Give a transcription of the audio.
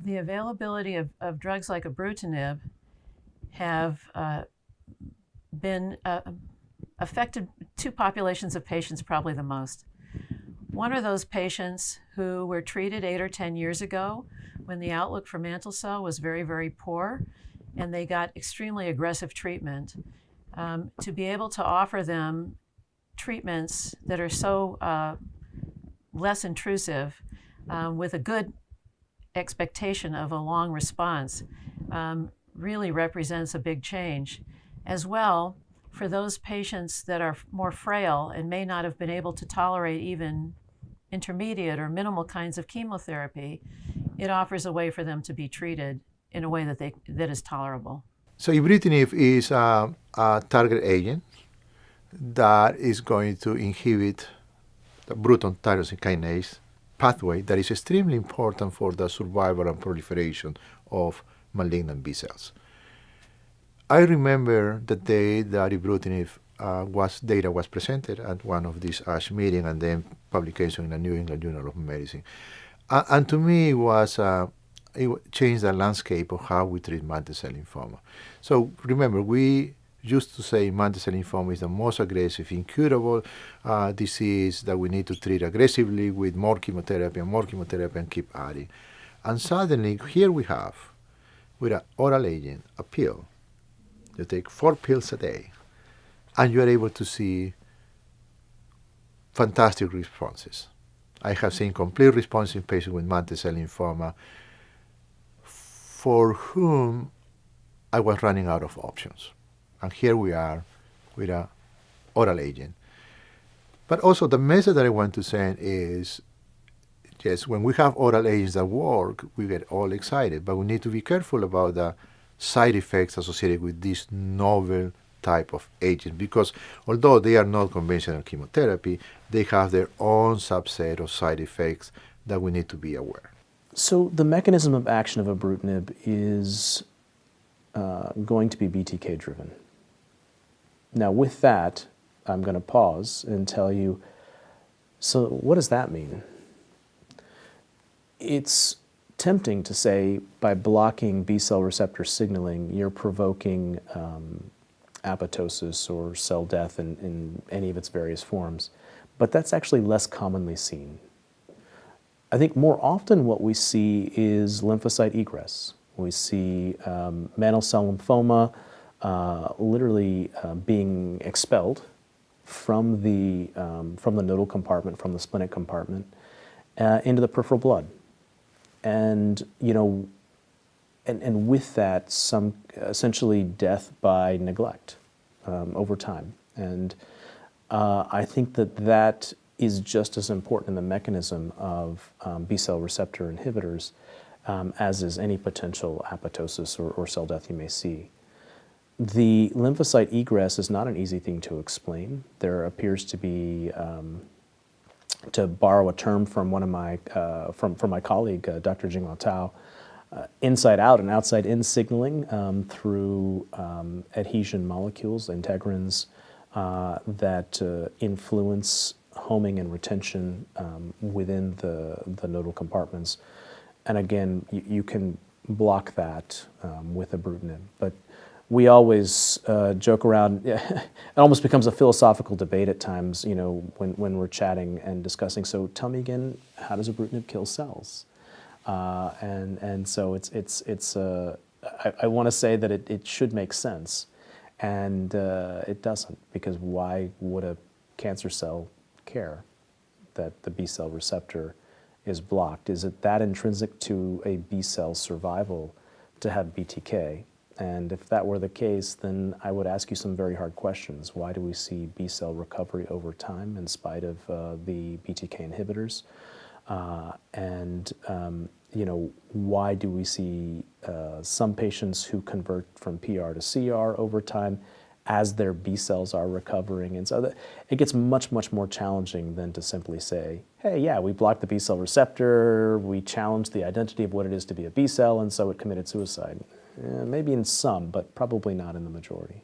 The availability of drugs like Ibrutinib have been affected two populations of patients probably the most. One are those patients who were treated 8 or 10 years ago when the outlook for mantle cell was very, very poor, and they got extremely aggressive treatment. To be able to offer them treatments that are so less intrusive with a good expectation of a long response really represents a big change. As well, for those patients that are more frail and may not have been able to tolerate even intermediate or minimal kinds of chemotherapy, it offers a way for them to be treated in a way that is tolerable. So ibrutinib is a target agent that is going to inhibit the Bruton tyrosine kinase pathway that is extremely important for the survival and proliferation of malignant B cells. I remember the day that ibrutinib data was presented at one of these ASH meetings and then publication in the New England Journal of Medicine. And to me, it changed the landscape of how we treat mantle cell lymphoma. So remember, we used to say mantle cell lymphoma is the most aggressive, incurable disease that we need to treat aggressively with more chemotherapy and keep adding. And suddenly, here we have, with an oral agent, a pill. You take 4 pills a day, and you are able to see fantastic responses. I have seen complete response in patients with mantle cell lymphoma for whom I was running out of options. And here we are with an oral agent. But also the message that I want to send is, yes, when we have oral agents that work, we get all excited, but we need to be careful about the side effects associated with this novel type of agent, because although they are not conventional chemotherapy, they have their own subset of side effects that we need to be aware. So the mechanism of action of ibrutinib is going to be BTK driven. Now with that, I'm going to pause and tell you, so what does that mean? It's tempting to say by blocking B-cell receptor signaling, you're provoking apoptosis or cell death in any of its various forms. But that's actually less commonly seen. I think more often what we see is lymphocyte egress. We see mantle cell lymphoma literally being expelled from the nodal compartment, from the splenic compartment, into the peripheral blood. And, you know, and with that, some essentially death by neglect over time. And I think that is just as important in the mechanism of B-cell receptor inhibitors as is any potential apoptosis or cell death you may see. The lymphocyte egress is not an easy thing to explain. There appears to be, to borrow a term from one of my from my colleague, Dr. Jinglao Tao, inside out and outside in signaling through adhesion molecules, integrins that influence homing and retention within the nodal compartments. And again, you can block that with ibrutinib. But we always joke around. It almost becomes a philosophical debate at times, you know, when we're chatting and discussing. So tell me again, how does ibrutinib kill cells? And so I want to say that it should make sense, and it doesn't, because why would a cancer cell care that the B-cell receptor is blocked? Is it that intrinsic to a B-cell survival to have BTK? And if that were the case, then I would ask you some very hard questions. Why do we see B-cell recovery over time in spite of the BTK inhibitors? You know, why do we see some patients who convert from PR to CR over time as their B cells are recovering? And so it gets much, much more challenging than to simply say, hey, yeah, we blocked the B cell receptor, we challenged the identity of what it is to be a B cell, and so it committed suicide. Maybe in some, but probably not in the majority.